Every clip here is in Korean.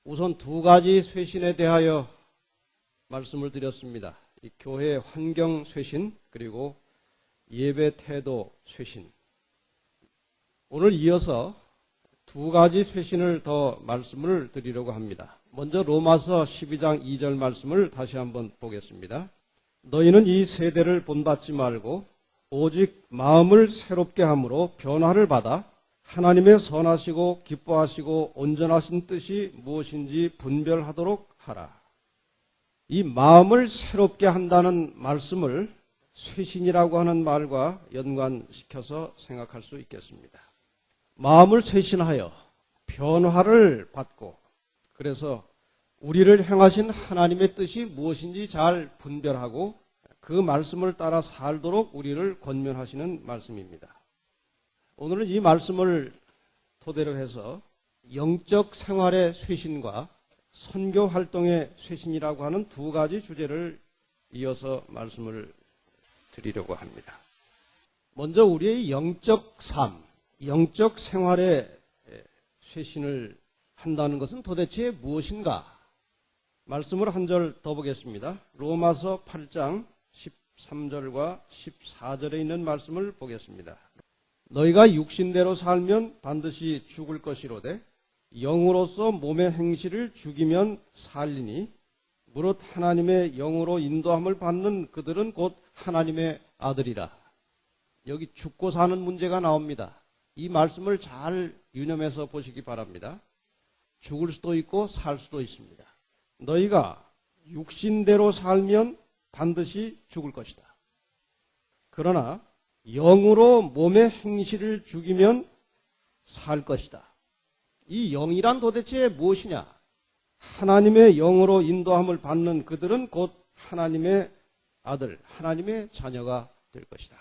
우선 두 가지 쇄신에 대하여 말씀을 드렸습니다. 이 교회 환경 쇄신 그리고 예배 태도 쇄신. 오늘 이어서 두 가지 쇄신을 더 말씀을 드리려고 합니다. 먼저 로마서 12장 2절 말씀을 다시 한번 보겠습니다. 너희는 이 세대를 본받지 말고 오직 마음을 새롭게 함으로 변화를 받아 하나님의 선하시고 기뻐하시고 온전하신 뜻이 무엇인지 분별하도록 하라. 이 마음을 새롭게 한다는 말씀을 쇄신이라고 하는 말과 연관시켜서 생각할 수 있겠습니다. 마음을 쇄신하여 변화를 받고 그래서 우리를 향하신 하나님의 뜻이 무엇인지 잘 분별하고 그 말씀을 따라 살도록 우리를 권면하시는 말씀입니다. 오늘은 이 말씀을 토대로 해서 영적 생활의 쇄신과 선교 활동의 쇄신이라고 하는 두 가지 주제를 이어서 말씀을 드리려고 합니다. 먼저 우리의 영적 삶, 영적 생활의 쇄신을 한다는 것은 도대체 무엇인가? 말씀을 한 절 더 보겠습니다. 로마서 8장 13절과 14절에 있는 말씀을 보겠습니다. 너희가 육신대로 살면 반드시 죽을 것이로되 영으로서 몸의 행실을 죽이면 살리니 무릇 하나님의 영으로 인도함을 받는 그들은 곧 하나님의 아들이라. 여기 죽고 사는 문제가 나옵니다. 이 말씀을 잘 유념해서 보시기 바랍니다. 죽을 수도 있고 살 수도 있습니다. 너희가 육신대로 살면 반드시 죽을 것이다. 그러나 영으로 몸의 행실을 죽이면 살 것이다. 이 영이란 도대체 무엇이냐? 하나님의 영으로 인도함을 받는 그들은 곧 하나님의 아들, 하나님의 자녀가 될 것이다.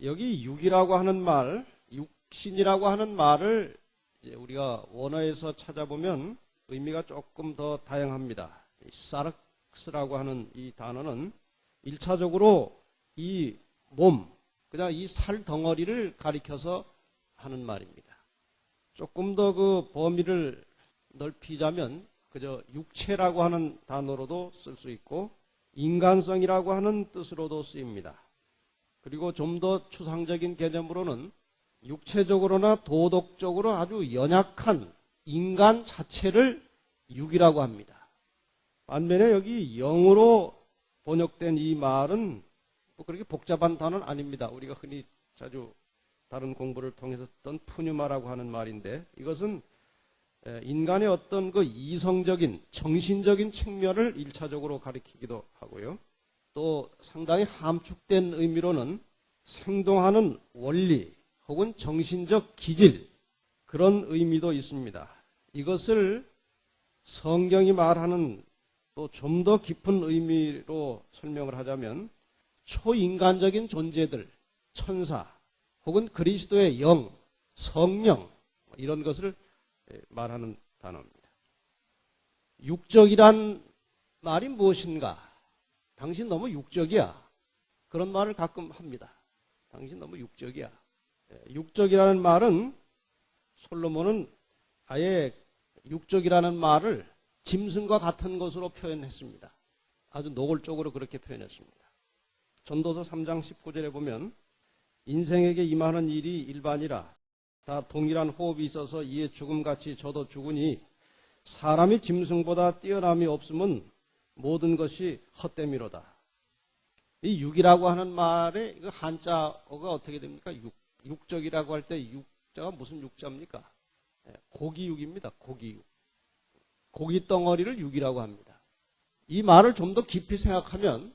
여기 육이라고 하는 말, 육신이라고 하는 말을 우리가 원어에서 찾아보면 의미가 조금 더 다양합니다. 사르스라고 하는 이 단어는 1차적으로 이 몸, 그냥 이 살 덩어리를 가리켜서 하는 말입니다. 조금 더 그 범위를 넓히자면 그저 육체라고 하는 단어로도 쓸 수 있고 인간성이라고 하는 뜻으로도 쓰입니다. 그리고 좀 더 추상적인 개념으로는 육체적으로나 도덕적으로 아주 연약한 인간 자체를 육이라고 합니다. 반면에 여기 영으로 번역된 이 말은 그렇게 복잡한 단어는 아닙니다. 우리가 흔히 자주 다른 공부를 통해서 듣던 푸뉴마라고 하는 말인데 이것은 인간의 어떤 그 이성적인 정신적인 측면을 1차적으로 가리키기도 하고요. 또 상당히 함축된 의미로는 생동하는 원리 혹은 정신적 기질 그런 의미도 있습니다. 이것을 성경이 말하는 또 좀 더 깊은 의미로 설명을 하자면 초인간적인 존재들, 천사 혹은 그리스도의 영, 성령 이런 것을 말하는 단어입니다. 육적이란 말이 무엇인가? 당신 너무 육적이야. 그런 말을 가끔 합니다. 당신 너무 육적이야. 육적이라는 말은 솔로몬은 아예 육적이라는 말을 짐승과 같은 것으로 표현했습니다. 아주 노골적으로 그렇게 표현했습니다. 전도서 3장 19절에 보면 인생에게 임하는 일이 일반이라 다 동일한 호흡이 있어서 이에 죽음같이 저도 죽으니 사람이 짐승보다 뛰어남이 없으면 모든 것이 헛됨이로다. 이 육이라고 하는 말의 한자어가 어떻게 됩니까? 육적이라고 할 때 육자가 무슨 육자입니까? 고기육입니다. 고기육. 고기덩어리를 육이라고 합니다. 이 말을 좀 더 깊이 생각하면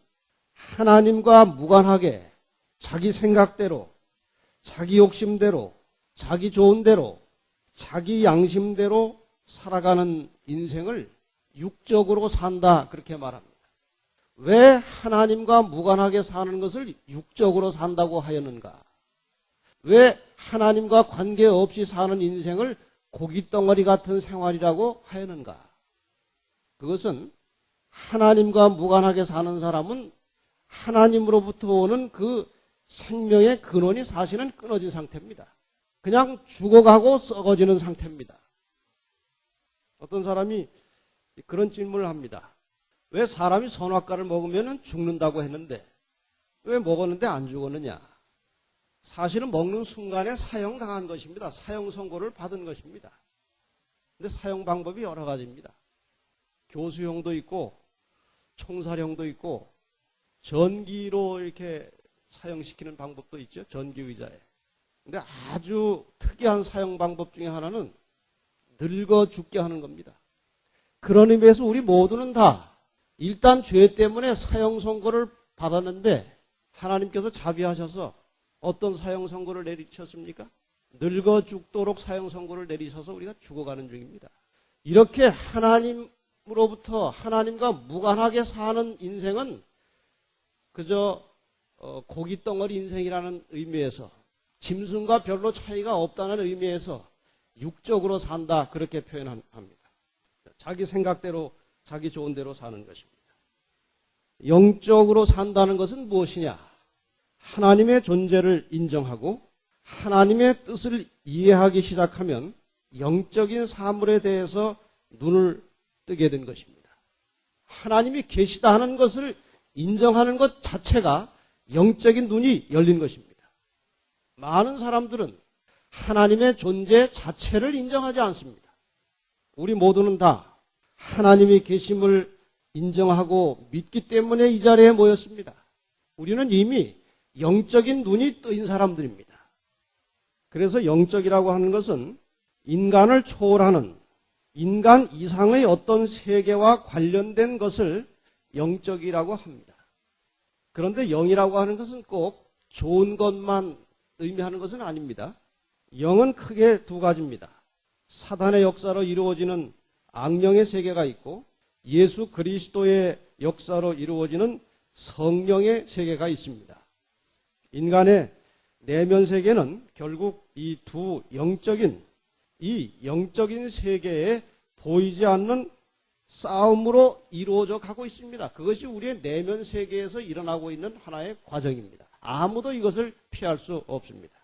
하나님과 무관하게 자기 생각대로, 자기 욕심대로, 자기 좋은 대로, 자기 양심대로 살아가는 인생을 육적으로 산다 그렇게 말합니다. 왜 하나님과 무관하게 사는 것을 육적으로 산다고 하였는가? 왜 하나님과 관계없이 사는 인생을 고깃덩어리 같은 생활이라고 하였는가? 그것은 하나님과 무관하게 사는 사람은 하나님으로부터 오는 그 생명의 근원이 사실은 끊어진 상태입니다. 그냥 죽어가고 썩어지는 상태입니다. 어떤 사람이 그런 질문을 합니다. 왜 사람이 선악과를 먹으면 죽는다고 했는데 왜 먹었는데 안 죽었느냐? 사실은 먹는 순간에 사형당한 것입니다. 사형 선고를 받은 것입니다. 근데 사형 방법이 여러 가지입니다. 교수형도 있고 총살형도 있고 전기로 이렇게 사형시키는 방법도 있죠. 전기의자에. 근데 아주 특이한 사형 방법 중에 하나는 늙어 죽게 하는 겁니다. 그런 의미에서 우리 모두는 다 일단 죄 때문에 사형 선고를 받았는데 하나님께서 자비하셔서 어떤 사형 선고를 내리셨습니까? 늙어 죽도록 사형 선고를 내리셔서 우리가 죽어가는 중입니다. 이렇게 하나님으로부터 하나님과 무관하게 사는 인생은 그저 고깃덩어리 인생이라는 의미에서 짐승과 별로 차이가 없다는 의미에서 육적으로 산다 그렇게 표현합니다. 자기 생각대로 자기 좋은 대로 사는 것입니다. 영적으로 산다는 것은 무엇이냐? 하나님의 존재를 인정하고 하나님의 뜻을 이해하기 시작하면 영적인 사물에 대해서 눈을 뜨게 된 것입니다. 하나님이 계시다 하는 것을 인정하는 것 자체가 영적인 눈이 열린 것입니다. 많은 사람들은 하나님의 존재 자체를 인정하지 않습니다. 우리 모두는 다 하나님이 계심을 인정하고 믿기 때문에 이 자리에 모였습니다. 우리는 이미 영적인 눈이 뜨인 사람들입니다. 그래서 영적이라고 하는 것은 인간을 초월하는 인간 이상의 어떤 세계와 관련된 것을 영적이라고 합니다. 그런데 영이라고 하는 것은 꼭 좋은 것만 의미하는 것은 아닙니다. 영은 크게 두 가지입니다. 사단의 역사로 이루어지는 악령의 세계가 있고 예수 그리스도의 역사로 이루어지는 성령의 세계가 있습니다. 인간의 내면 세계는 결국 이 두 영적인 세계에 보이지 않는 싸움으로 이루어져 가고 있습니다. 그것이 우리의 내면 세계에서 일어나고 있는 하나의 과정입니다. 아무도 이것을 피할 수 없습니다.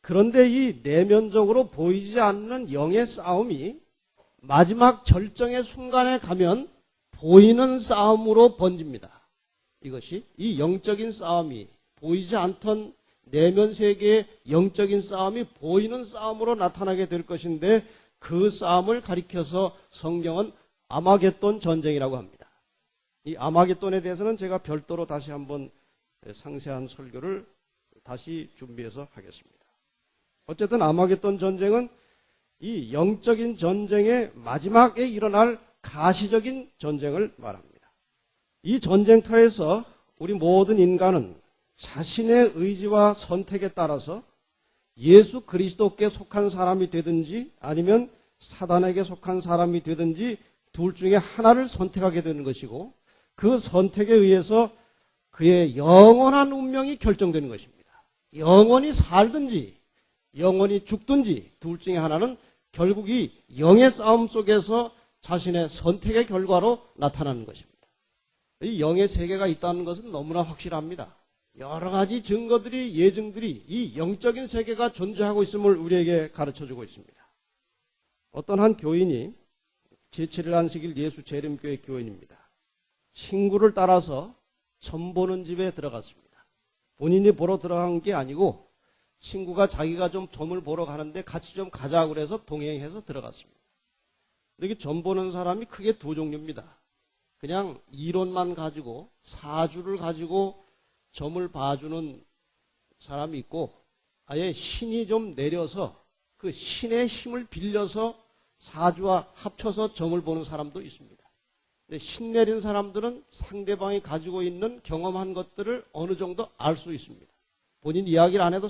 그런데 이 내면적으로 보이지 않는 영의 싸움이 마지막 절정의 순간에 가면 보이는 싸움으로 번집니다. 이것이 이 영적인 싸움이 보이지 않던 내면 세계의 영적인 싸움이 보이는 싸움으로 나타나게 될 것인데 그 싸움을 가리켜서 성경은 아마겟돈 전쟁이라고 합니다. 이 아마겟돈에 대해서는 제가 별도로 다시 한번 상세한 설교를 다시 준비해서 하겠습니다. 어쨌든 아마겟돈 전쟁은 이 영적인 전쟁의 마지막에 일어날 가시적인 전쟁을 말합니다. 이 전쟁터에서 우리 모든 인간은 자신의 의지와 선택에 따라서 예수 그리스도께 속한 사람이 되든지 아니면 사단에게 속한 사람이 되든지 둘 중에 하나를 선택하게 되는 것이고 그 선택에 의해서 그의 영원한 운명이 결정되는 것입니다. 영원히 살든지 영원히 죽든지 둘 중에 하나는 결국 이 영의 싸움 속에서 자신의 선택의 결과로 나타나는 것입니다. 이 영의 세계가 있다는 것은 너무나 확실합니다. 여러 가지 증거들이 예증들이 이 영적인 세계가 존재하고 있음을 우리에게 가르쳐주고 있습니다. 어떤 한 교인이 제7일 안식일 예수 재림교회 교인입니다. 친구를 따라서 점 보는 집에 들어갔습니다. 본인이 보러 들어간 게 아니고 친구가 자기가 좀 점을 보러 가는데 같이 좀 가자고 그래서 동행해서 들어갔습니다. 여기 점 보는 사람이 크게 두 종류입니다. 그냥 이론만 가지고 사주를 가지고 점을 봐주는 사람이 있고 아예 신이 좀 내려서 그 신의 힘을 빌려서 사주와 합쳐서 점을 보는 사람도 있습니다. 근데 신 내린 사람들은 상대방이 가지고 있는 경험한 것들을 어느 정도 알 수 있습니다. 본인 이야기를 안 해도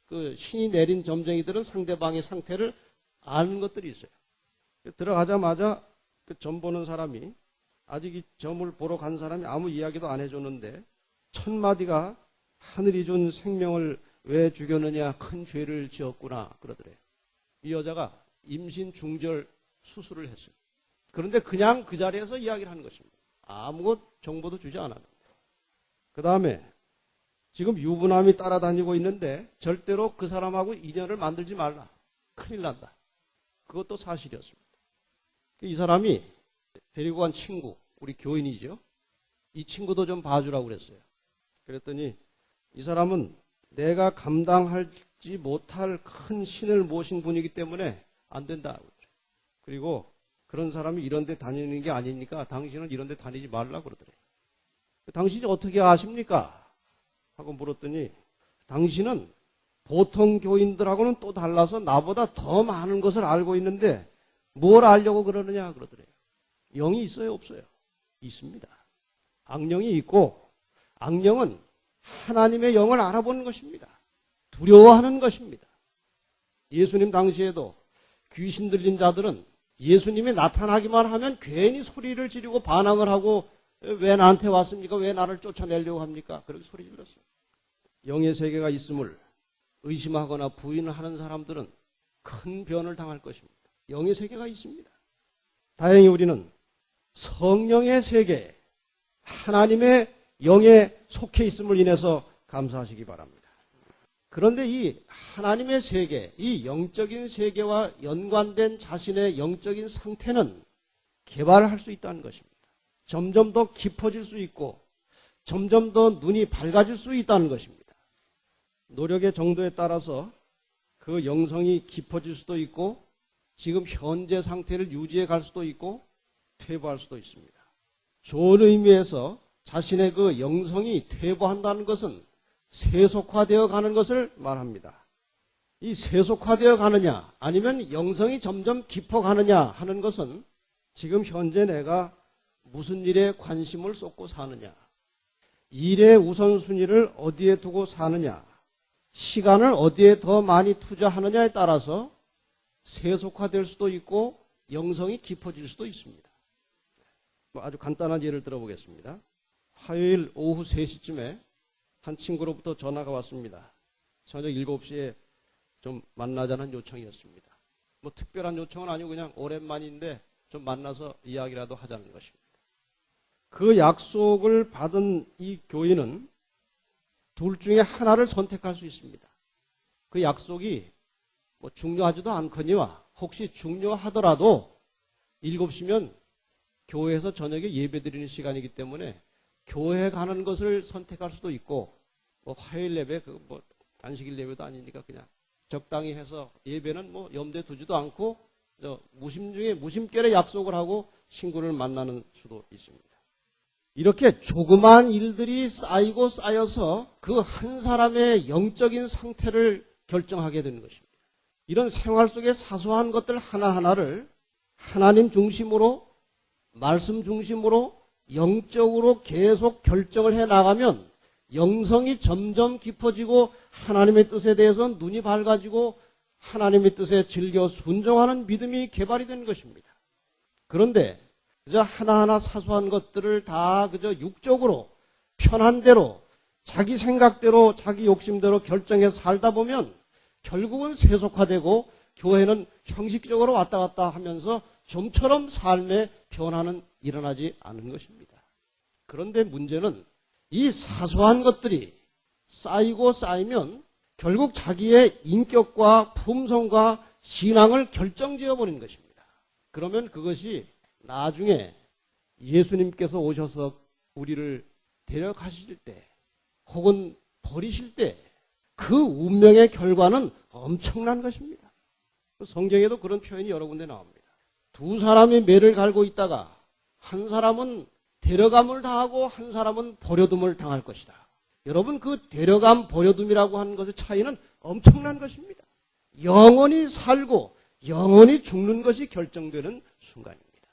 그 신이 내린 점쟁이들은 상대방의 상태를 아는 것들이 있어요. 들어가자마자 그 점 보는 사람이 아직 이 점을 보러 간 사람이 아무 이야기도 안 해줬는데 첫 마디가 하늘이 준 생명을 왜 죽였느냐 큰 죄를 지었구나 그러더래요. 이 여자가 임신 중절 수술을 했어요. 그런데 그냥 그 자리에서 이야기를 하는 것입니다. 아무 정보도 주지 않았는데. 그 다음에 지금 유부남이 따라다니고 있는데 절대로 그 사람하고 인연을 만들지 말라. 큰일 난다. 그것도 사실이었습니다. 이 사람이 데리고 간 친구, 우리 교인이죠. 이 친구도 좀 봐주라고 그랬어요. 그랬더니 이 사람은 내가 감당하지 못할 큰 신을 모신 분이기 때문에 안 된다. 그리고 그런 사람이 이런 데 다니는 게 아니니까 당신은 이런 데 다니지 말라고 그러더래요. 당신이 어떻게 아십니까? 하고 물었더니 당신은 보통 교인들하고는 또 달라서 나보다 더 많은 것을 알고 있는데 뭘 알려고 그러느냐 그러더래요. 영이 있어요, 없어요? 있습니다. 악령이 있고 악령은 하나님의 영을 알아보는 것입니다. 두려워하는 것입니다. 예수님 당시에도 귀신 들린 자들은 예수님이 나타나기만 하면 괜히 소리를 지르고 반항을 하고 왜 나한테 왔습니까? 왜 나를 쫓아내려고 합니까? 그렇게 소리 질렀어요. 영의 세계가 있음을 의심하거나 부인을 하는 사람들은 큰 변을 당할 것입니다. 영의 세계가 있습니다. 다행히 우리는 성령의 세계, 하나님의 영에 속해 있음을 인해서 감사하시기 바랍니다. 그런데 이 하나님의 세계, 이 영적인 세계와 연관된 자신의 영적인 상태는 개발할 수 있다는 것입니다. 점점 더 깊어질 수 있고 점점 더 눈이 밝아질 수 있다는 것입니다. 노력의 정도에 따라서 그 영성이 깊어질 수도 있고 지금 현재 상태를 유지해 갈 수도 있고 퇴보할 수도 있습니다. 좋은 의미에서 자신의 그 영성이 퇴보한다는 것은 세속화되어 가는 것을 말합니다. 이 세속화되어 가느냐 아니면 영성이 점점 깊어가느냐 하는 것은 지금 현재 내가 무슨 일에 관심을 쏟고 사느냐, 일의 우선순위를 어디에 두고 사느냐, 시간을 어디에 더 많이 투자하느냐에 따라서 세속화될 수도 있고 영성이 깊어질 수도 있습니다. 아주 간단한 예를 들어보겠습니다. 화요일 오후 3시쯤에 한 친구로부터 전화가 왔습니다. 저녁 7시에 좀 만나자는 요청이었습니다. 뭐 특별한 요청은 아니고 그냥 오랜만인데 좀 만나서 이야기라도 하자는 것입니다. 그 약속을 받은 이 교인은 둘 중에 하나를 선택할 수 있습니다. 그 약속이 뭐 중요하지도 않거니와 혹시 중요하더라도 7시면 교회에서 저녁에 예배드리는 시간이기 때문에 교회 가는 것을 선택할 수도 있고 뭐 화요일 예배 뭐 안식일 예배도 아니니까 그냥 적당히 해서 예배는 뭐 염두에 두지도 않고 무심 중에 무심결에 약속을 하고 친구를 만나는 수도 있습니다. 이렇게 조그마한 일들이 쌓이고 쌓여서 그 한 사람의 영적인 상태를 결정하게 되는 것입니다. 이런 생활 속의 사소한 것들 하나하나를 하나님 중심으로 말씀 중심으로 영적으로 계속 결정을 해 나가면 영성이 점점 깊어지고 하나님의 뜻에 대해서 눈이 밝아지고 하나님의 뜻에 즐겨 순종하는 믿음이 개발이 되는 것입니다. 그런데 그저 하나하나 사소한 것들을 다 그저 육적으로 편한 대로 자기 생각대로 자기 욕심대로 결정해서 살다 보면 결국은 세속화되고 교회는 형식적으로 왔다 갔다 하면서 좀처럼 삶의 변화는 일어나지 않은 것입니다. 그런데 문제는 이 사소한 것들이 쌓이고 쌓이면 결국 자기의 인격과 품성과 신앙을 결정지어 버리는 것입니다. 그러면 그것이 나중에 예수님께서 오셔서 우리를 데려가실 때 혹은 버리실 때 그 운명의 결과는 엄청난 것입니다. 성경에도 그런 표현이 여러 군데 나옵니다. 두 사람이 매를 갈고 있다가 한 사람은 데려감을 당하고 한 사람은 버려둠을 당할 것이다. 여러분 그 데려감 버려둠이라고 하는 것의 차이는 엄청난 것입니다. 영원히 살고 영원히 죽는 것이 결정되는 순간입니다.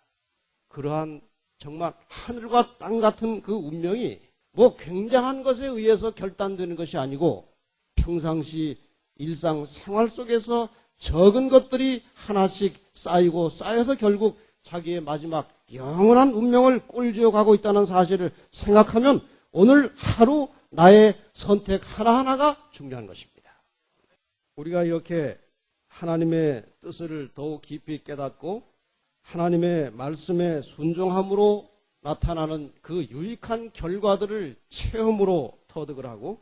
그러한 정말 하늘과 땅 같은 그 운명이 뭐 굉장한 것에 의해서 결단되는 것이 아니고 평상시 일상 생활 속에서 적은 것들이 하나씩 쌓이고 쌓여서 결국 자기의 마지막 영원한 운명을 꼴쥐어 가고 있다는 사실을 생각하면 오늘 하루 나의 선택 하나하나가 중요한 것입니다. 우리가 이렇게 하나님의 뜻을 더욱 깊이 깨닫고 하나님의 말씀에 순종함으로 나타나는 그 유익한 결과들을 체험으로 터득을 하고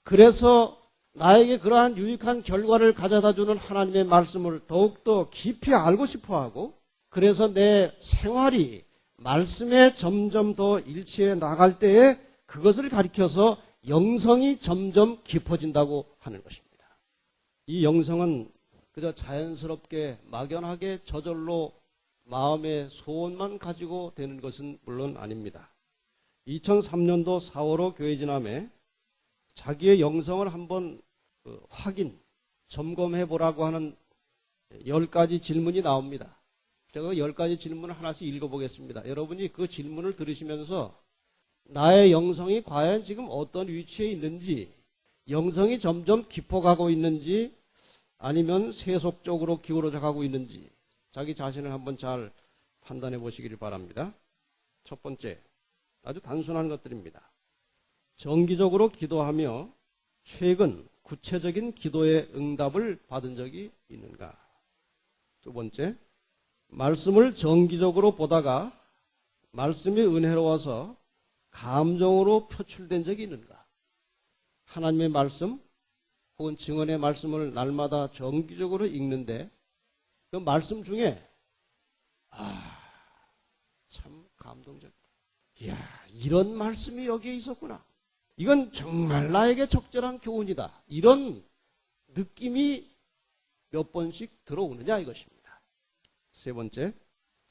그래서 나에게 그러한 유익한 결과를 가져다주는 하나님의 말씀을 더욱더 깊이 알고 싶어하고 그래서 내 생활이 말씀에 점점 더 일치해 나갈 때에 그것을 가리켜서 영성이 점점 깊어진다고 하는 것입니다. 이 영성은 그저 자연스럽게 막연하게 저절로 마음의 소원만 가지고 되는 것은 물론 아닙니다. 2003년도 4월호 교회 지남에 자기의 영성을 한번 확인, 점검해 보라고 하는 10가지 질문이 나옵니다. 제가 10가지 질문을 하나씩 읽어보겠습니다. 여러분이 그 질문을 들으시면서 나의 영성이 과연 지금 어떤 위치에 있는지, 영성이 점점 깊어가고 있는지 아니면 세속적으로 기울어져 가고 있는지 자기 자신을 한번 잘 판단해 보시기를 바랍니다. 첫 번째, 아주 단순한 것들입니다. 정기적으로 기도하며 최근 구체적인 기도의 응답을 받은 적이 있는가? 두 번째, 말씀을 정기적으로 보다가 말씀이 은혜로워서 감정으로 표출된 적이 있는가? 하나님의 말씀 혹은 증언의 말씀을 날마다 정기적으로 읽는데 그 말씀 중에 참 감동적이다. 이야, 이런 말씀이 여기에 있었구나. 이건 정말 나에게 적절한 교훈이다. 이런 느낌이 몇 번씩 들어오느냐 이것입니다. 세 번째,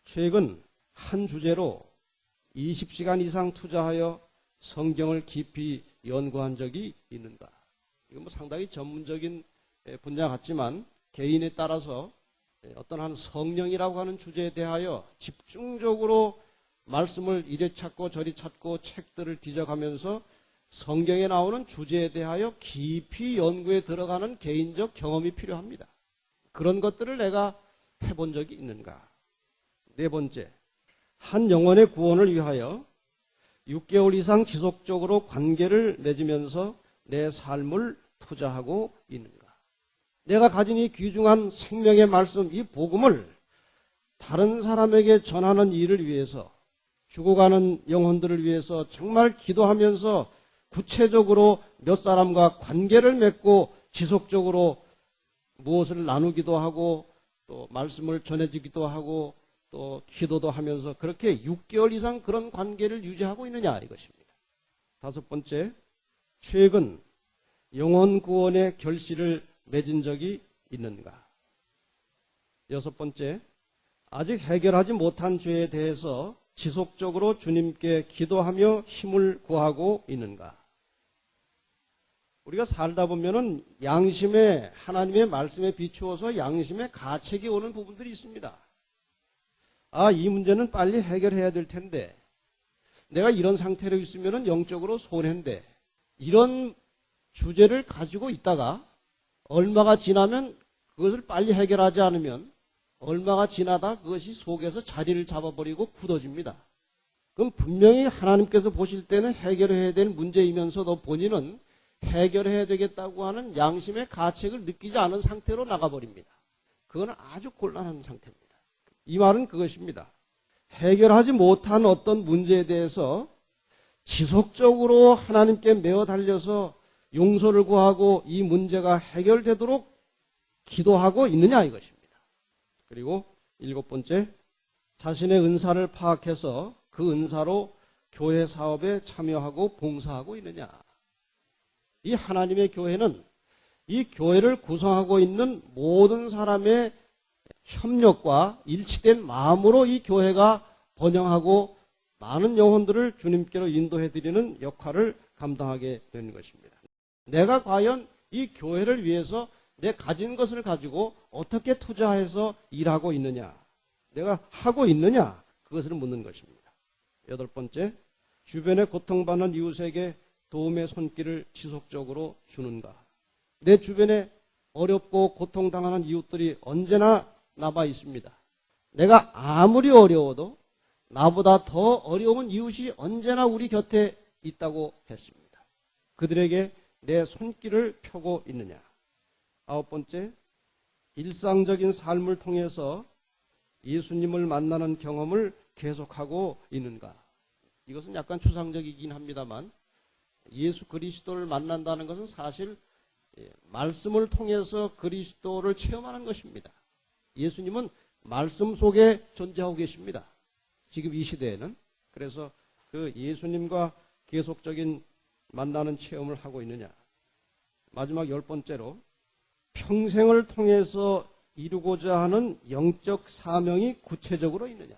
최근 한 주제로 20시간 이상 투자하여 성경을 깊이 연구한 적이 있는가? 이건 뭐 상당히 전문적인 분야 같지만 개인에 따라서 어떤 한 성령이라고 하는 주제에 대하여 집중적으로 말씀을 이리 찾고 저리 찾고 책들을 뒤져가면서 성경에 나오는 주제에 대하여 깊이 연구에 들어가는 개인적 경험이 필요합니다. 그런 것들을 내가 해본 적이 있는가? 네 번째, 한 영혼의 구원을 위하여 6개월 이상 지속적으로 관계를 맺으면서 내 삶을 투자하고 있는가? 내가 가진 이 귀중한 생명의 말씀, 이 복음을 다른 사람에게 전하는 일을 위해서, 죽어가는 영혼들을 위해서 정말 기도하면서 구체적으로 몇 사람과 관계를 맺고 지속적으로 무엇을 나누기도 하고 또 말씀을 전해주기도 하고 또 기도도 하면서 그렇게 6개월 이상 그런 관계를 유지하고 있느냐 이것입니다. 다섯 번째, 최근 영혼 구원의 결실을 맺은 적이 있는가? 여섯 번째, 아직 해결하지 못한 죄에 대해서 지속적으로 주님께 기도하며 힘을 구하고 있는가? 우리가 살다 보면은 양심에, 하나님의 말씀에 비추어서 양심에 가책이 오는 부분들이 있습니다. 이 문제는 빨리 해결해야 될 텐데, 내가 이런 상태로 있으면은 영적으로 손해인데, 이런 주제를 가지고 있다가 얼마가 지나면 그것을 빨리 해결하지 않으면 얼마가 지나다 그것이 속에서 자리를 잡아버리고 굳어집니다. 그럼 분명히 하나님께서 보실 때는 해결해야 될 문제이면서도 본인은 해결해야 되겠다고 하는 양심의 가책을 느끼지 않은 상태로 나가버립니다. 그건 아주 곤란한 상태입니다. 이 말은 그것입니다. 해결하지 못한 어떤 문제에 대해서 지속적으로 하나님께 매어 달려서 용서를 구하고 이 문제가 해결되도록 기도하고 있느냐 이것입니다. 그리고 일곱 번째, 자신의 은사를 파악해서 그 은사로 교회 사업에 참여하고 봉사하고 있느냐. 이 하나님의 교회는 이 교회를 구성하고 있는 모든 사람의 협력과 일치된 마음으로 이 교회가 번영하고 많은 영혼들을 주님께로 인도해드리는 역할을 감당하게 되는 것입니다. 내가 과연 이 교회를 위해서 내 가진 것을 가지고 어떻게 투자해서 일하고 있느냐, 내가 하고 있느냐, 그것을 묻는 것입니다. 여덟 번째, 주변에 고통받는 이웃에게 도움의 손길을 지속적으로 주는가. 내 주변에 어렵고 고통당하는 이웃들이 언제나 남아 있습니다. 내가 아무리 어려워도 나보다 더 어려운 이웃이 언제나 우리 곁에 있다고 했습니다. 그들에게 내 손길을 펴고 있느냐. 아홉 번째, 일상적인 삶을 통해서 예수님을 만나는 경험을 계속하고 있는가. 이것은 약간 추상적이긴 합니다만 예수 그리스도를 만난다는 것은 사실 말씀을 통해서 그리스도를 체험하는 것입니다. 예수님은 말씀 속에 존재하고 계십니다. 지금 이 시대에는. 그래서 그 예수님과 계속적인 만나는 체험을 하고 있느냐. 마지막 10번째로 평생을 통해서 이루고자 하는 영적 사명이 구체적으로 있느냐.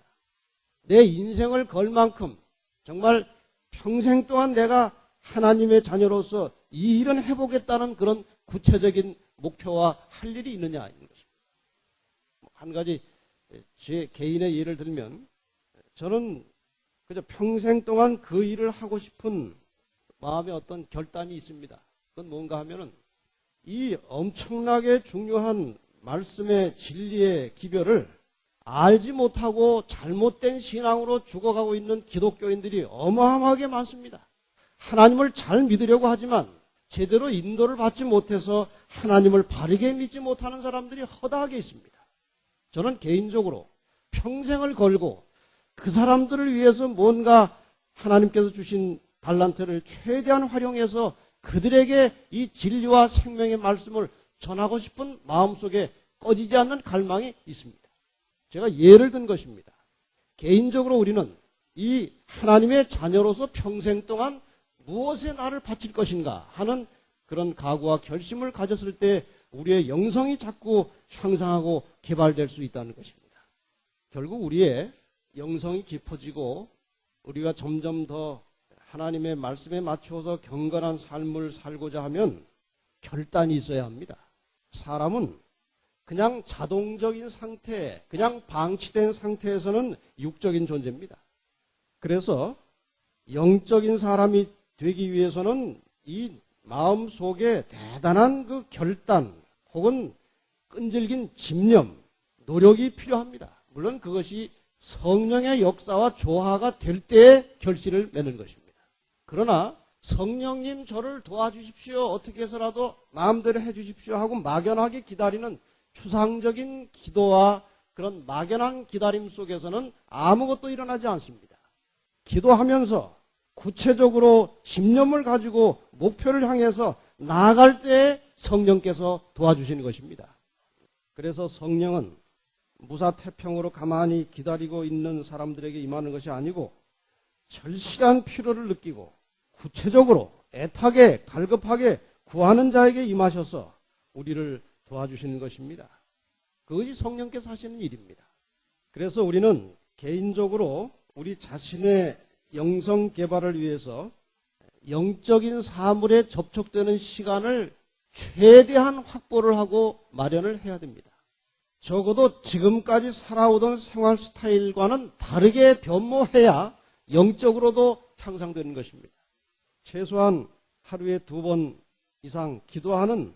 내 인생을 걸 만큼 정말 평생 동안 내가 하나님의 자녀로서 이 일은 해보겠다는 그런 구체적인 목표와 할 일이 있느냐 이런 것입니다. 한 가지 제 개인의 예를 들면 저는 그저 평생 동안 그 일을 하고 싶은 마음의 어떤 결단이 있습니다. 그건 뭔가 하면은 이 엄청나게 중요한 말씀의 진리의 기별을 알지 못하고 잘못된 신앙으로 죽어가고 있는 기독교인들이 어마어마하게 많습니다. 하나님을 잘 믿으려고 하지만 제대로 인도를 받지 못해서 하나님을 바르게 믿지 못하는 사람들이 허다하게 있습니다. 저는 개인적으로 평생을 걸고 그 사람들을 위해서 뭔가 하나님께서 주신 달란트를 최대한 활용해서 그들에게 이 진리와 생명의 말씀을 전하고 싶은 마음속에 꺼지지 않는 갈망이 있습니다. 제가 예를 든 것입니다. 개인적으로 우리는 이 하나님의 자녀로서 평생 동안 무엇에 나를 바칠 것인가 하는 그런 각오와 결심을 가졌을 때 우리의 영성이 자꾸 향상하고 개발될 수 있다는 것입니다. 결국 우리의 영성이 깊어지고 우리가 점점 더 하나님의 말씀에 맞추어서 경건한 삶을 살고자 하면 결단이 있어야 합니다. 사람은 그냥 자동적인 상태, 그냥 방치된 상태에서는 육적인 존재입니다. 그래서 영적인 사람이 되기 위해서는 이 마음 속에 대단한 그 결단 혹은 끈질긴 집념, 노력이 필요합니다. 물론 그것이 성령의 역사와 조화가 될 때에 결실을 맺는 것입니다. 그러나 성령님 저를 도와주십시오. 어떻게 해서라도 마음대로 해주십시오 하고 막연하게 기다리는 추상적인 기도와 그런 막연한 기다림 속에서는 아무것도 일어나지 않습니다. 기도하면서 구체적으로 집념을 가지고 목표를 향해서 나아갈 때 성령께서 도와주시는 것입니다. 그래서 성령은 무사태평으로 가만히 기다리고 있는 사람들에게 임하는 것이 아니고 절실한 필요를 느끼고 구체적으로 애타게 갈급하게 구하는 자에게 임하셔서 우리를 도와주시는 것입니다. 그것이 성령께서 하시는 일입니다. 그래서 우리는 개인적으로 우리 자신의 영성 개발을 위해서 영적인 사물에 접촉되는 시간을 최대한 확보를 하고 마련을 해야 됩니다. 적어도 지금까지 살아오던 생활 스타일과는 다르게 변모해야 영적으로도 향상되는 것입니다. 최소한 하루에 2번 이상 기도하는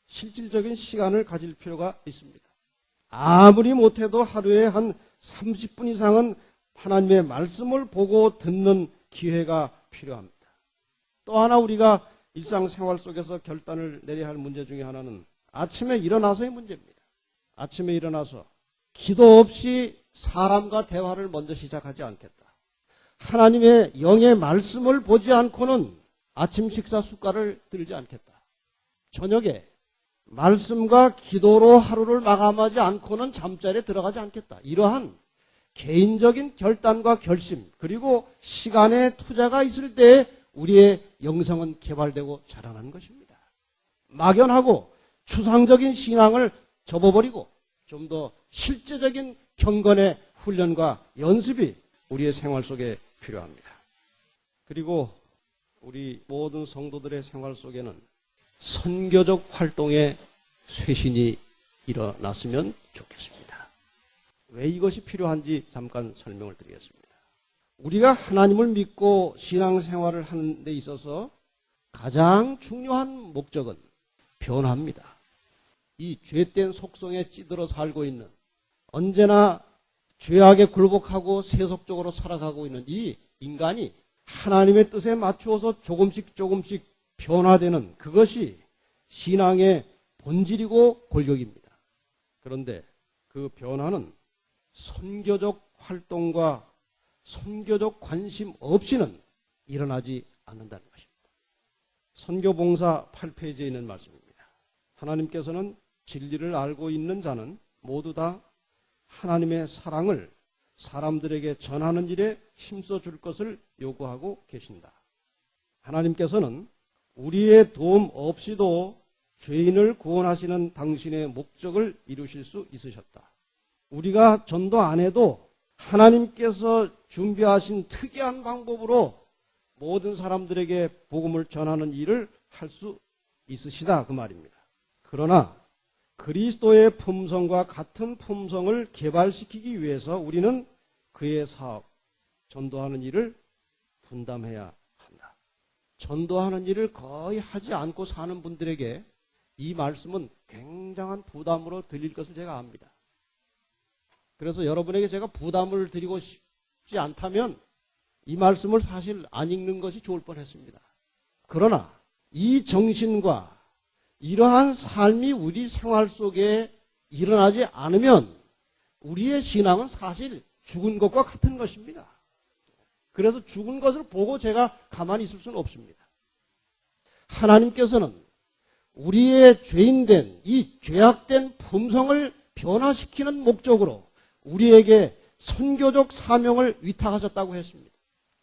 실질적인 시간을 가질 필요가 있습니다. 아무리 못해도 하루에 한 30분 이상은 하나님의 말씀을 보고 듣는 기회가 필요합니다. 또 하나 우리가 일상생활 속에서 결단을 내려야 할 문제 중에 하나는 아침에 일어나서의 문제입니다. 아침에 일어나서 기도 없이 사람과 대화를 먼저 시작하지 않겠다. 하나님의 영의 말씀을 보지 않고는 아침 식사 숟갈을 들지 않겠다. 저녁에 말씀과 기도로 하루를 마감하지 않고는 잠자리에 들어가지 않겠다. 이러한 개인적인 결단과 결심 그리고 시간의 투자가 있을 때 우리의 영성은 개발되고 자라나는 것입니다. 막연하고 추상적인 신앙을 접어버리고 좀 더 실제적인 경건의 훈련과 연습이 우리의 생활 속에 필요합니다. 그리고 우리 모든 성도들의 생활 속에는 선교적 활동의 쇄신이 일어났으면 좋겠습니다. 왜 이것이 필요한지 잠깐 설명을 드리겠습니다. 우리가 하나님을 믿고 신앙생활을 하는 데 있어서 가장 중요한 목적은 변화입니다. 이 죄된 속성에 찌들어 살고 있는 언제나 죄악에 굴복하고 세속적으로 살아가고 있는 이 인간이 하나님의 뜻에 맞추어서 조금씩 변화되는 그것이 신앙의 본질이고 골격입니다. 그런데 그 변화는 선교적 활동과 선교적 관심 없이는 일어나지 않는다는 것입니다. 선교봉사 8페이지에 있는 말씀입니다. 하나님께서는 진리를 알고 있는 자는 모두 다 하나님의 사랑을 사람들에게 전하는 일에 힘써 줄 것을 요구하고 계신다. 하나님께서는 우리의 도움 없이도 죄인을 구원하시는 당신의 목적을 이루실 수 있으셨다. 우리가 전도 안 해도 하나님께서 준비하신 특이한 방법으로 모든 사람들에게 복음을 전하는 일을 할 수 있으시다 그 말입니다. 그러나 그리스도의 품성과 같은 품성을 개발시키기 위해서 우리는 그의 사업, 전도하는 일을 분담해야 한다. 전도하는 일을 거의 하지 않고 사는 분들에게 이 말씀은 굉장한 부담으로 들릴 것을 제가 압니다. 그래서 여러분에게 제가 부담을 드리고 싶지 않다면 이 말씀을 사실 안 읽는 것이 좋을 뻔했습니다. 그러나 이 정신과 이러한 삶이 우리 생활 속에 일어나지 않으면 우리의 신앙은 사실 죽은 것과 같은 것입니다. 그래서 죽은 것을 보고 제가 가만히 있을 수는 없습니다. 하나님께서는 우리의 죄인된 이 죄악된 품성을 변화시키는 목적으로 우리에게 선교적 사명을 위탁하셨다고 했습니다.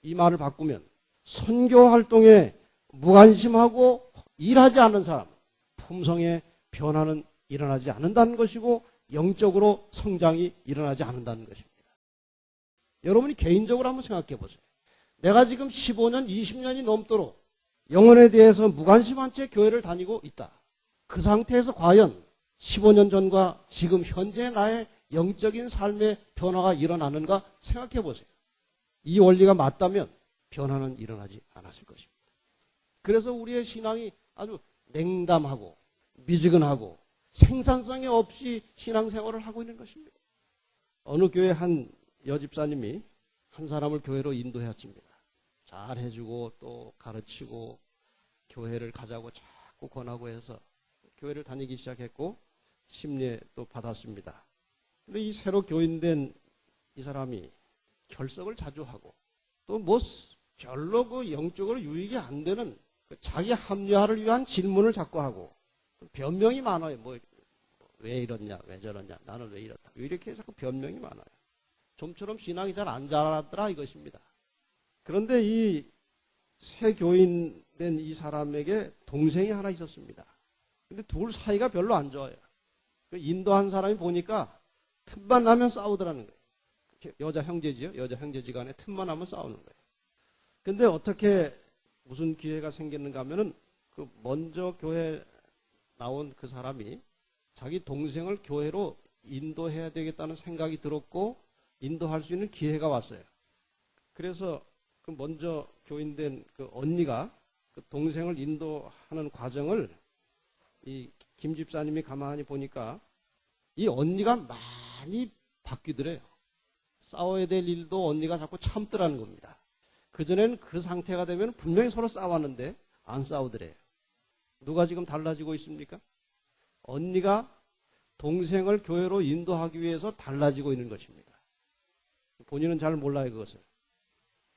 이 말을 바꾸면 선교 활동에 무관심하고 일하지 않는 사람, 품성의 변화는 일어나지 않는다는 것이고 영적으로 성장이 일어나지 않는다는 것입니다. 여러분이 개인적으로 한번 생각해 보세요. 내가 지금 15년, 20년이 넘도록 영혼에 대해서 무관심한 채 교회를 다니고 있다. 그 상태에서 과연 15년 전과 지금 현재 나의 영적인 삶의 변화가 일어나는가 생각해 보세요. 이 원리가 맞다면 변화는 일어나지 않았을 것입니다. 그래서 우리의 신앙이 아주 냉담하고 미지근하고 생산성이 없이 신앙생활을 하고 있는 것입니다. 어느 교회 한 여집사님이 한 사람을 교회로 인도했습니다. 잘 해주고 또 가르치고 교회를 가자고 자꾸 권하고 해서 교회를 다니기 시작했고 심리에 또 받았습니다. 근데 이 새로 교인된 이 사람이 결석을 자주 하고 또 뭐 별로 그 영적으로 유익이 안 되는 자기 합리화를 위한 질문을 자꾸 하고 변명이 많아요. 뭐 왜 이러냐, 왜 저러냐, 나는 왜 이렇다. 이렇게 자꾸 변명이 많아요. 좀처럼 신앙이 잘 안 자라더라 이것입니다. 그런데 이 새 교인 된 이 사람에게 동생이 하나 있었습니다. 근데 둘 사이가 별로 안 좋아요. 인도한 사람이 보니까 틈만 나면 싸우더라는 거예요. 여자 형제지요. 여자 형제지간에 틈만 나면 싸우는 거예요. 근데 어떻게 무슨 기회가 생겼는가 하면은 그 먼저 교회 나온 그 사람이 자기 동생을 교회로 인도해야 되겠다는 생각이 들었고 인도할 수 있는 기회가 왔어요. 그래서 그 먼저 교인된 그 언니가 그 동생을 인도하는 과정을 이 김 집사님이 가만히 보니까 이 언니가 많이 바뀌더래요. 싸워야 될 일도 언니가 자꾸 참더라는 겁니다. 그전에는 그 상태가 되면 분명히 서로 싸웠는데 안 싸우더래요. 누가 지금 달라지고 있습니까? 언니가 동생을 교회로 인도하기 위해서 달라지고 있는 것입니다. 본인은 잘 몰라요, 그것을.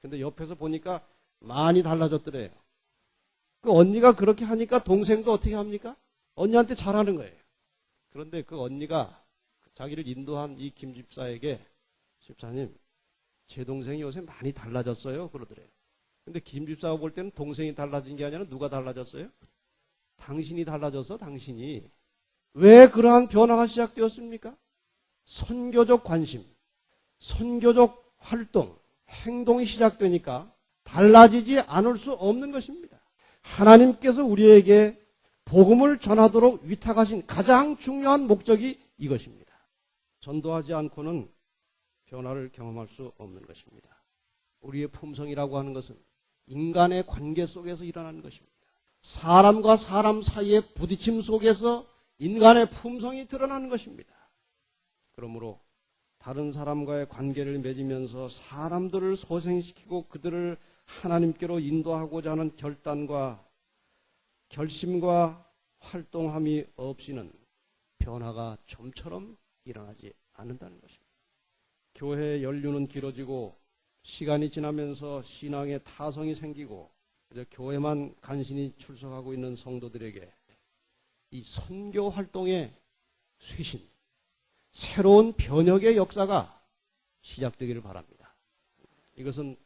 근데 옆에서 보니까 많이 달라졌더래요. 그 언니가 그렇게 하니까 동생도 어떻게 합니까? 언니한테 잘하는 거예요. 그런데 그 언니가 자기를 인도한 이 김 집사에게 집사님, 제 동생이 요새 많이 달라졌어요. 그러더래요. 근데 김 집사가 볼 때는 동생이 달라진 게 아니라 누가 달라졌어요? 당신이 달라져서 당신이. 왜 그러한 변화가 시작되었습니까? 선교적 관심, 선교적 활동, 행동이 시작되니까 달라지지 않을 수 없는 것입니다. 하나님께서 우리에게 복음을 전하도록 위탁하신 가장 중요한 목적이 이것입니다. 전도하지 않고는 변화를 경험할 수 없는 것입니다. 우리의 품성이라고 하는 것은 인간의 관계 속에서 일어나는 것입니다. 사람과 사람 사이의 부딪힘 속에서 인간의 품성이 드러나는 것입니다. 그러므로 다른 사람과의 관계를 맺으면서 사람들을 소생시키고 그들을 하나님께로 인도하고자 하는 결단과 결심과 활동함이 없이는 변화가 좀처럼 일어나지 않는다는 것입니다. 교회의 연륜은 길어지고 시간이 지나면서 신앙의 타성이 생기고 그저 교회만 간신히 출석하고 있는 성도들에게 이 선교 활동의 쇄신, 새로운 변혁의 역사가 시작되기를 바랍니다. 이것은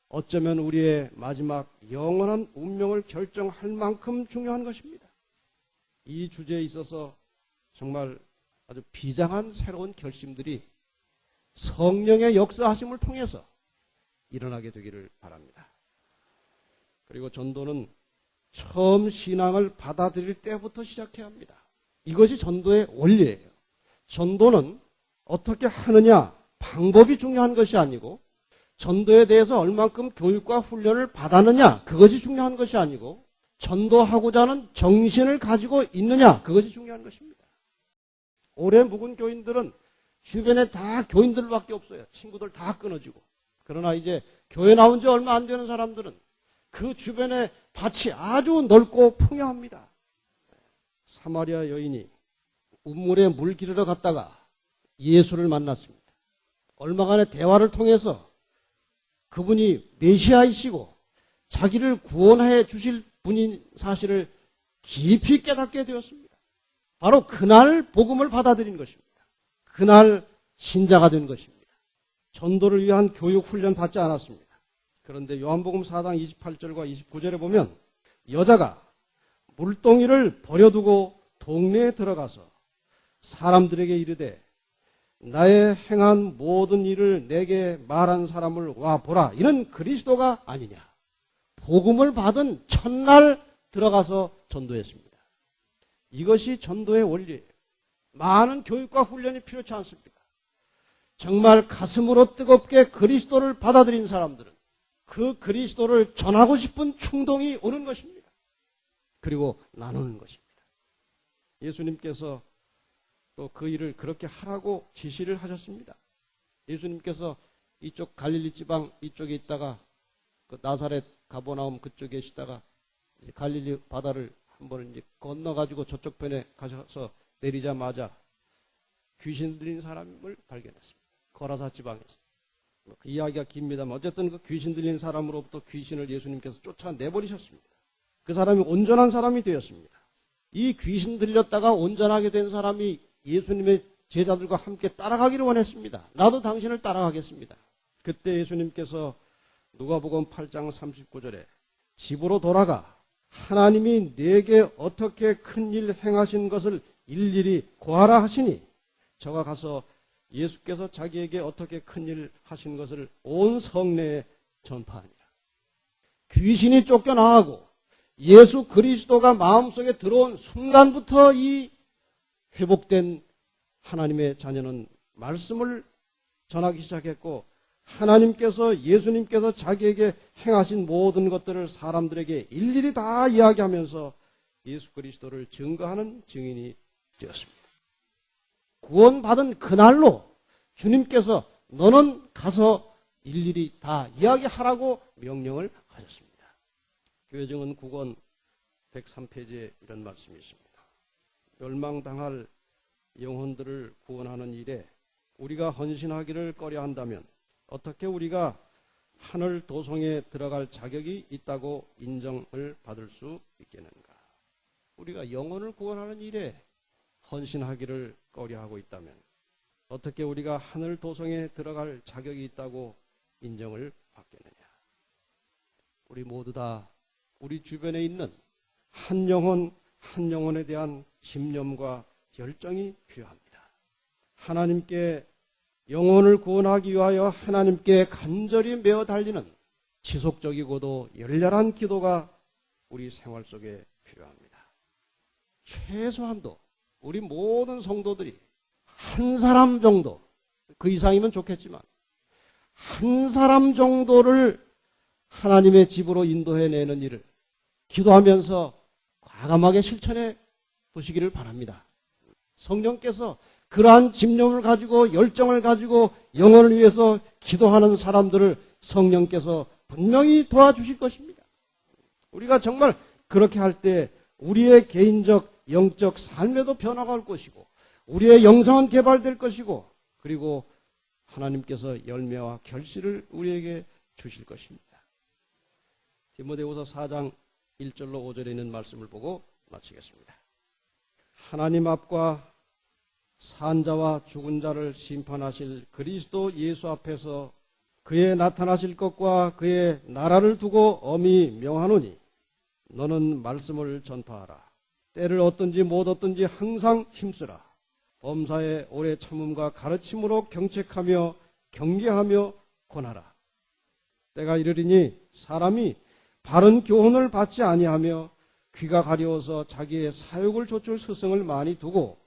어쩌면 우리의 마지막 영원한 운명을 결정할 만큼 중요한 것입니다. 이 주제에 있어서 정말 아주 비장한 새로운 결심들이 성령의 역사하심을 통해서 일어나게 되기를 바랍니다. 그리고 전도는 처음 신앙을 받아들일 때부터 시작해야 합니다. 이것이 전도의 원리예요. 전도는 어떻게 하느냐, 방법이 중요한 것이 아니고 전도에 대해서 얼만큼 교육과 훈련을 받았느냐, 그것이 중요한 것이 아니고 전도하고자 하는 정신을 가지고 있느냐, 그것이 중요한 것입니다. 오래 묵은 교인들은 주변에 다 교인들밖에 없어요. 친구들 다 끊어지고. 그러나 이제 교회 나온 지 얼마 안 되는 사람들은 그 주변에 밭이 아주 넓고 풍요합니다. 사마리아 여인이 우물에 물 기르러 갔다가 예수를 만났습니다. 얼마간의 대화를 통해서 그분이 메시아이시고 자기를 구원해 주실 분인 사실을 깊이 깨닫게 되었습니다. 바로 그날 복음을 받아들인 것입니다. 그날 신자가 된 것입니다. 전도를 위한 교육 훈련 받지 않았습니다. 그런데 요한복음 4장 28절과 29절에 보면 여자가 물동이를 버려두고 동네에 들어가서 사람들에게 이르되 나의 행한 모든 일을 내게 말한 사람을 와 보라. 이는 그리스도가 아니냐. 복음을 받은 첫날 들어가서 전도했습니다. 이것이 전도의 원리예요. 많은 교육과 훈련이 필요치 않습니다. 정말 가슴으로 뜨겁게 그리스도를 받아들인 사람들은 그 그리스도를 전하고 싶은 충동이 오는 것입니다. 그리고 나누는 것입니다. 예수님께서 또 그 일을 그렇게 하라고 지시를 하셨습니다. 예수님께서 이쪽 갈릴리 지방 이쪽에 있다가 그 나사렛 가버나움 그쪽에 계시다가 이제 갈릴리 바다를 한번 이제 건너가지고 저쪽 편에 가셔서 내리자마자 귀신 들린 사람을 발견했습니다. 거라사 지방에서. 그 이야기가 깁니다만 어쨌든 그 귀신 들린 사람으로부터 귀신을 예수님께서 쫓아내버리셨습니다. 그 사람이 온전한 사람이 되었습니다. 이 귀신 들렸다가 온전하게 된 사람이 예수님의 제자들과 함께 따라가기를 원했습니다. 나도 당신을 따라가겠습니다. 그때 예수님께서 누가복음 8장 39절에 집으로 돌아가 하나님이 내게 어떻게 큰 일 행하신 것을 일일이 고하라 하시니 저가 가서 예수께서 자기에게 어떻게 큰 일 하신 것을 온 성내에 전파하니라. 귀신이 쫓겨나가고 예수 그리스도가 마음속에 들어온 순간부터 이 회복된 하나님의 자녀는 말씀을 전하기 시작했고 하나님께서 예수님께서 자기에게 행하신 모든 것들을 사람들에게 일일이 다 이야기하면서 예수 그리스도를 증거하는 증인이 되었습니다. 구원받은 그날로 주님께서 너는 가서 일일이 다 이야기하라고 명령을 하셨습니다. 교회증언 9권 103페이지에 이런 말씀이 있습니다. 멸망당할 영혼들을 구원하는 일에 우리가 헌신하기를 꺼려한다면 어떻게 우리가 하늘 도성에 들어갈 자격이 있다고 인정을 받을 수 있겠는가? 우리가 영혼을 구원하는 일에 헌신하기를 꺼려하고 있다면 어떻게 우리가 하늘 도성에 들어갈 자격이 있다고 인정을 받겠느냐? 우리 모두 다 우리 주변에 있는 한 영혼 한 영혼에 대한 집념과 열정이 필요합니다. 하나님께 영혼을 구원하기 위하여 하나님께 간절히 메어 달리는 지속적이고도 열렬한 기도가 우리 생활 속에 필요합니다. 최소한도 우리 모든 성도들이 한 사람 정도, 그 이상이면 좋겠지만 한 사람 정도를 하나님의 집으로 인도해내는 일을 기도하면서 과감하게 실천해 보시기를 바랍니다. 성령께서 그러한 집념을 가지고 열정을 가지고 영혼을 위해서 기도하는 사람들을 성령께서 분명히 도와주실 것입니다. 우리가 정말 그렇게 할 때 우리의 개인적 영적 삶에도 변화가 올 것이고 우리의 영성은 개발될 것이고 그리고 하나님께서 열매와 결실을 우리에게 주실 것입니다. 디모데후서 4장 1절로 5절에 있는 말씀을 보고 마치겠습니다. 하나님 앞과 산자와 죽은 자를 심판하실 그리스도 예수 앞에서 그의 나타나실 것과 그의 나라를 두고 엄히 명하노니 너는 말씀을 전파하라. 때를 얻든지 못 얻든지 항상 힘쓰라. 범사에 오래 참음과 가르침으로 경책하며 경계하며 권하라. 때가 이르리니 사람이 바른 교훈을 받지 아니하며 귀가 가려워서 자기의 사욕을 좇을 스승을 많이 두고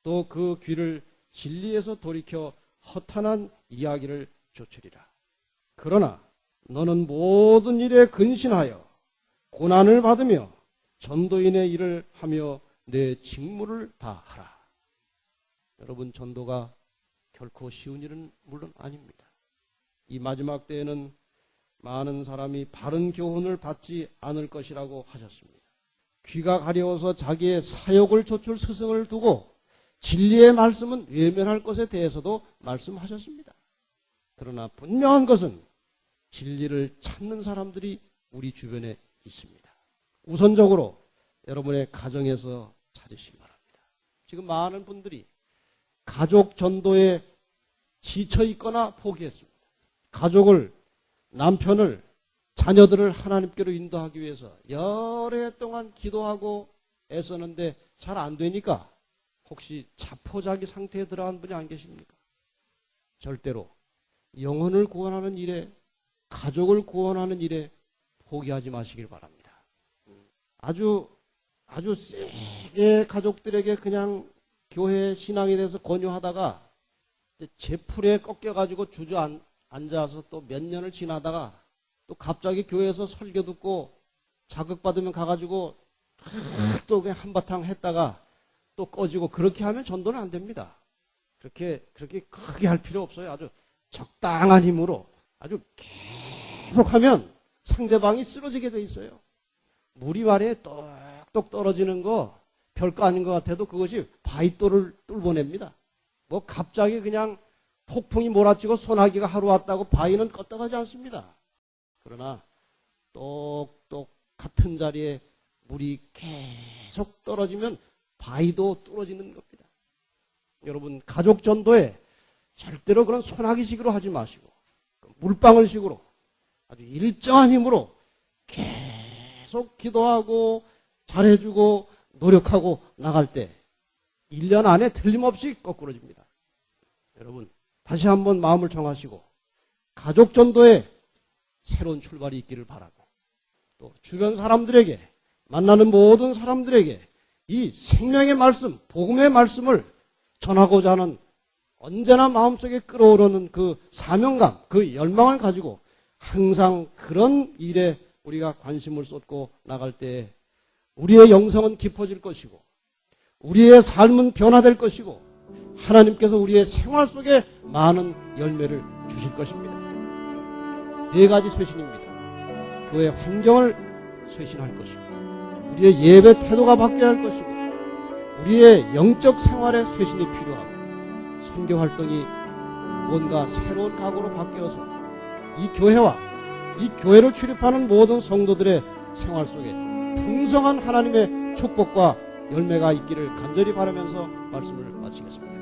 또 그 귀를 진리에서 돌이켜 허탄한 이야기를 좇으리라. 그러나 너는 모든 일에 근신하여 고난을 받으며 전도인의 일을 하며 내 직무를 다하라. 여러분, 전도가 결코 쉬운 일은 물론 아닙니다. 이 마지막 때에는 많은 사람이 바른 교훈을 받지 않을 것이라고 하셨습니다. 귀가 가려워서 자기의 사욕을 좇을 스승을 두고 진리의 말씀은 외면할 것에 대해서도 말씀하셨습니다. 그러나 분명한 것은 진리를 찾는 사람들이 우리 주변에 있습니다. 우선적으로 여러분의 가정에서 찾으시기 바랍니다. 지금 많은 분들이 가족 전도에 지쳐 있거나 포기했습니다. 가족을, 남편을, 자녀들을 하나님께로 인도하기 위해서 여러 해 동안 기도하고 애쓰는데 잘 안 되니까 혹시 자포자기 상태에 들어간 분이 안 계십니까? 절대로 영혼을 구원하는 일에, 가족을 구원하는 일에 포기하지 마시길 바랍니다. 아주 세게 가족들에게 그냥 교회 신앙에 대해서 권유하다가 제풀에 꺾여가지고 주저앉아서 또 몇 년을 지나다가 또 갑자기 교회에서 설교 듣고 자극받으면 가가지고 또 그냥 한바탕 했다가 또 꺼지고 그렇게 하면 전도는 안 됩니다. 그렇게 크게 할 필요 없어요. 아주 적당한 힘으로 아주 계속하면 상대방이 쓰러지게 돼 있어요. 물이 말에 똑똑 떨어지는 거 별거 아닌 것 같아도 그것이 바위돌을 뚫어냅니다. 뭐 갑자기 그냥 폭풍이 몰아치고 소나기가 하루 왔다고 바위는 껐다가지 않습니다. 그러나 똑똑 같은 자리에 물이 계속 떨어지면 바위도 뚫어지는 겁니다. 여러분, 가족 전도에 절대로 그런 소나기식으로 하지 마시고 물방울식으로 아주 일정한 힘으로 계속 기도하고 잘해주고 노력하고 나갈 때 1년 안에 틀림없이 거꾸로집니다. 여러분, 다시 한번 마음을 정하시고 가족 전도에 새로운 출발이 있기를 바라고 또 주변 사람들에게, 만나는 모든 사람들에게 이 생명의 말씀, 복음의 말씀을 전하고자 하는 언제나 마음속에 끌어오르는 그 사명감, 그 열망을 가지고 항상 그런 일에 우리가 관심을 쏟고 나갈 때 우리의 영성은 깊어질 것이고 우리의 삶은 변화될 것이고 하나님께서 우리의 생활 속에 많은 열매를 주실 것입니다. 4가지 쇄신입니다. 교회 환경을 쇄신할 것이고 우리의 예배 태도가 바뀌어야 할 것이고 우리의 영적 생활에 쇄신이 필요하고 선교 활동이 뭔가 새로운 각오로 바뀌어서 이 교회와 이 교회를 출입하는 모든 성도들의 생활 속에 풍성한 하나님의 축복과 열매가 있기를 간절히 바라면서 말씀을 마치겠습니다.